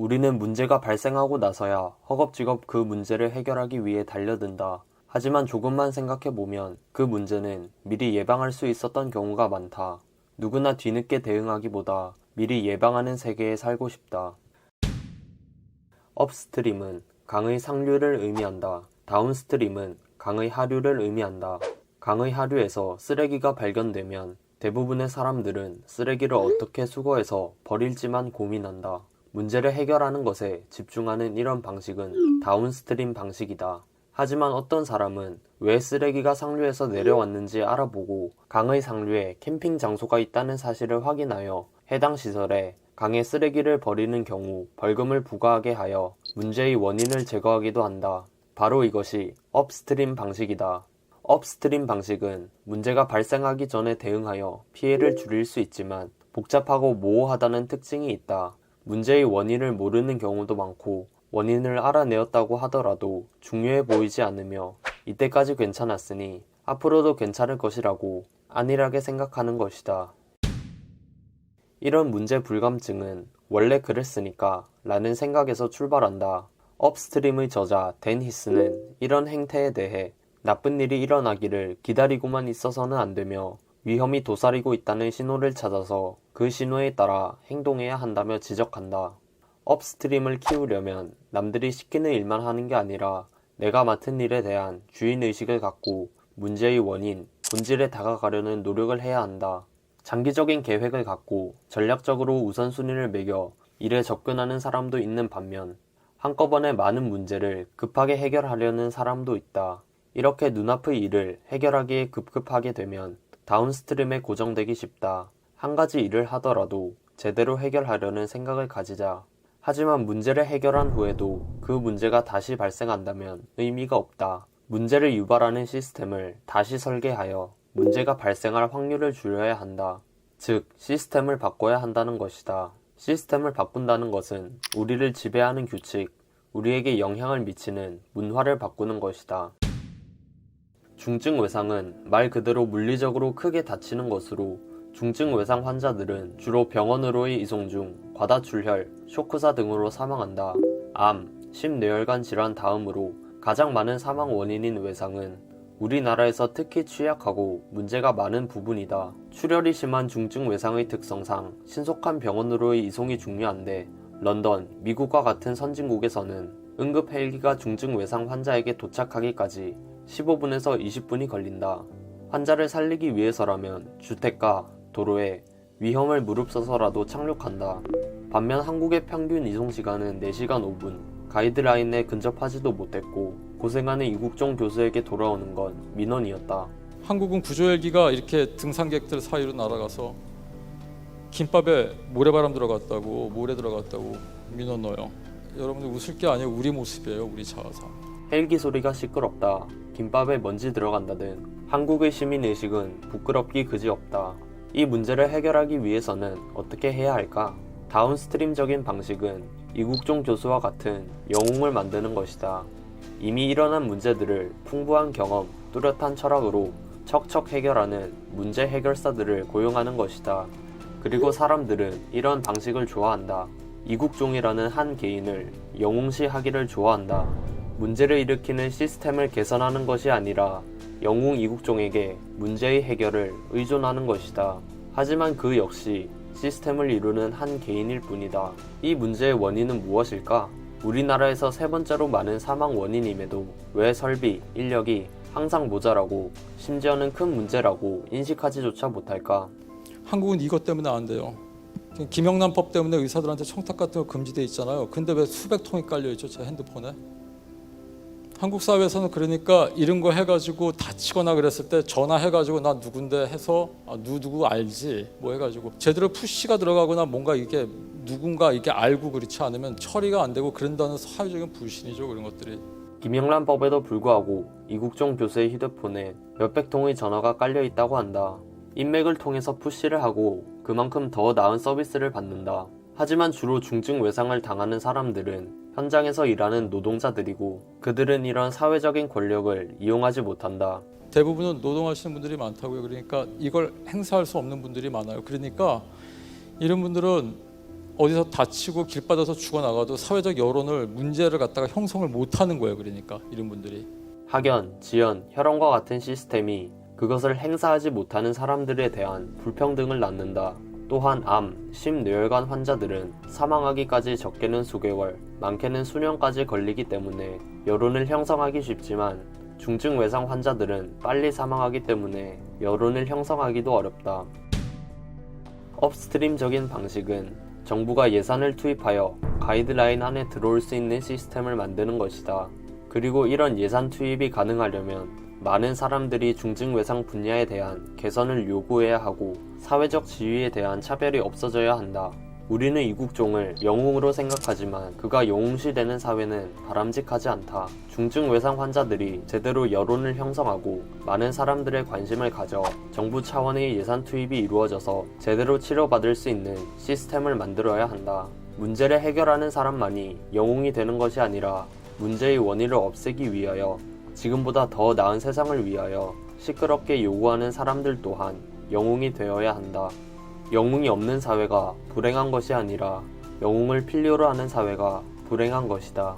우리는 문제가 발생하고 나서야 허겁지겁 그 문제를 해결하기 위해 달려든다. 하지만 조금만 생각해보면 그 문제는 미리 예방할 수 있었던 경우가 많다. 누구나 뒤늦게 대응하기보다 미리 예방하는 세계에 살고 싶다. 업스트림은 강의 상류를 의미한다. 다운스트림은 강의 하류를 의미한다. 강의 하류에서 쓰레기가 발견되면 대부분의 사람들은 쓰레기를 어떻게 수거해서 버릴지만 고민한다. 문제를 해결하는 것에 집중하는 이런 방식은 다운스트림 방식이다. 하지만 어떤 사람은 왜 쓰레기가 상류에서 내려왔는지 알아보고 강의 상류에 캠핑 장소가 있다는 사실을 확인하여 해당 시설에 강에 쓰레기를 버리는 경우 벌금을 부과하게 하여 문제의 원인을 제거하기도 한다. 바로 이것이 업스트림 방식이다. 업스트림 방식은 문제가 발생하기 전에 대응하여 피해를 줄일 수 있지만 복잡하고 모호하다는 특징이 있다. 문제의 원인을 모르는 경우도 많고 원인을 알아내었다고 하더라도 중요해 보이지 않으며 이때까지 괜찮았으니 앞으로도 괜찮을 것이라고 안일하게 생각하는 것이다. 이런 문제 불감증은 원래 그랬으니까 라는 생각에서 출발한다. 업스트림의 저자 댄 히스는 이런 행태에 대해 나쁜 일이 일어나기를 기다리고만 있어서는 안 되며 위험이 도사리고 있다는 신호를 찾아서 그 신호에 따라 행동해야 한다며 지적한다. 업스트림을 키우려면 남들이 시키는 일만 하는 게 아니라 내가 맡은 일에 대한 주인의식을 갖고 문제의 원인, 본질에 다가가려는 노력을 해야 한다. 장기적인 계획을 갖고 전략적으로 우선순위를 매겨 일에 접근하는 사람도 있는 반면 한꺼번에 많은 문제를 급하게 해결하려는 사람도 있다. 이렇게 눈앞의 일을 해결하기에 급급하게 되면 다운스트림에 고정되기 쉽다. 한 가지 일을 하더라도 제대로 해결하려는 생각을 가지자. 하지만 문제를 해결한 후에도 그 문제가 다시 발생한다면 의미가 없다. 문제를 유발하는 시스템을 다시 설계하여 문제가 발생할 확률을 줄여야 한다. 즉, 시스템을 바꿔야 한다는 것이다. 시스템을 바꾼다는 것은 우리를 지배하는 규칙, 우리에게 영향을 미치는 문화를 바꾸는 것이다. 중증 외상은 말 그대로 물리적으로 크게 다치는 것으로 중증 외상 환자들은 주로 병원으로의 이송 중 과다출혈, 쇼크사 등으로 사망한다. 암, 심뇌혈관 질환 다음으로 가장 많은 사망 원인인 외상은 우리나라에서 특히 취약하고 문제가 많은 부분이다. 출혈이 심한 중증 외상의 특성상 신속한 병원으로의 이송이 중요한데 런던, 미국과 같은 선진국에서는 응급 헬기가 중증 외상 환자에게 도착하기까지 15분에서 20분이 걸린다. 환자를 살리기 위해서라면 주택가, 도로에 위험을 무릅써서라도 착륙한다. 반면 한국의 평균 이송시간은 4시간 5분, 가이드라인에 근접하지도 못했고 고생하는 이국종 교수에게 돌아오는 건 민원이었다. 한국은 구조헬기가 이렇게 등산객들 사이로 날아가서 김밥에 모래바람 들어갔다고, 모래 들어갔다고 민원 넣어요. 여러분들 웃을 게 아니에요. 우리 모습이에요. 우리 자아상. 헬기 소리가 시끄럽다, 김밥에 먼지 들어간다 등 한국의 시민의식은 부끄럽기 그지없다. 이 문제를 해결하기 위해서는 어떻게 해야 할까? 다운스트림적인 방식은 이국종 교수와 같은 영웅을 만드는 것이다. 이미 일어난 문제들을 풍부한 경험, 뚜렷한 철학으로 척척 해결하는 문제 해결사들을 고용하는 것이다. 그리고 사람들은 이런 방식을 좋아한다. 이국종이라는 한 개인을 영웅시하기를 좋아한다. 문제를 일으키는 시스템을 개선하는 것이 아니라 영웅 이국종에게 문제의 해결을 의존하는 것이다. 하지만 그 역시 시스템을 이루는 한 개인일 뿐이다. 이 문제의 원인은 무엇일까? 우리나라에서 세 번째로 많은 사망 원인임에도 왜 설비, 인력이 항상 모자라고 심지어는 큰 문제라고 인식하지조차 못할까? 한국은 이것 때문에 안 돼요. 김영란법 때문에 의사들한테 청탁 같은 거 금지돼 있잖아요. 근데 왜 수백 통이 깔려 있죠, 제 핸드폰에? 한국 사회에서는 그러니까 이런 거 해가지고 다치거나 그랬을 때 전화해가지고 나 누군데 해서 누구 알지 뭐 해가지고 제대로 푸시가 들어가거나 뭔가 이게 누군가 이게 알고 그렇지 않으면 처리가 안 되고 그런다는 사회적인 불신이죠, 그런 것들이. 김영란법에도 불구하고 이국종 교수의 휴대폰에 몇백 통의 전화가 깔려 있다고 한다. 인맥을 통해서 푸시를 하고 그만큼 더 나은 서비스를 받는다. 하지만 주로 중증 외상을 당하는 사람들은 현장에서 일하는 노동자들이고 그들은 이런 사회적인 권력을 이용하지 못한다. 대부분은 노동하시는 분들이 많다고요. 그러니까 이걸 행사할 수 없는 분들이 많아요. 그러니까 이런 분들은 어디서 다치고 길 빠져서 죽어나가도 사회적 여론을 문제를 갖다가 형성을 못하는 거예요. 그러니까 이런 분들이. 학연, 지연, 혈연과 같은 시스템이 그것을 행사하지 못하는 사람들에 대한 불평등을 낳는다. 또한 암, 심뇌혈관 환자들은 사망하기까지 적게는 수개월, 많게는 수년까지 걸리기 때문에 여론을 형성하기 쉽지만 중증 외상 환자들은 빨리 사망하기 때문에 여론을 형성하기도 어렵다. 업스트림적인 방식은 정부가 예산을 투입하여 가이드라인 안에 들어올 수 있는 시스템을 만드는 것이다. 그리고 이런 예산 투입이 가능하려면 많은 사람들이 중증 외상 분야에 대한 개선을 요구해야 하고 사회적 지위에 대한 차별이 없어져야 한다. 우리는 이국종을 영웅으로 생각하지만 그가 영웅시되는 사회는 바람직하지 않다. 중증 외상 환자들이 제대로 여론을 형성하고 많은 사람들의 관심을 가져 정부 차원의 예산 투입이 이루어져서 제대로 치료받을 수 있는 시스템을 만들어야 한다. 문제를 해결하는 사람만이 영웅이 되는 것이 아니라 문제의 원인을 없애기 위하여 지금보다 더 나은 세상을 위하여 시끄럽게 요구하는 사람들 또한 영웅이 되어야 한다. 영웅이 없는 사회가 불행한 것이 아니라 영웅을 필요로 하는 사회가 불행한 것이다.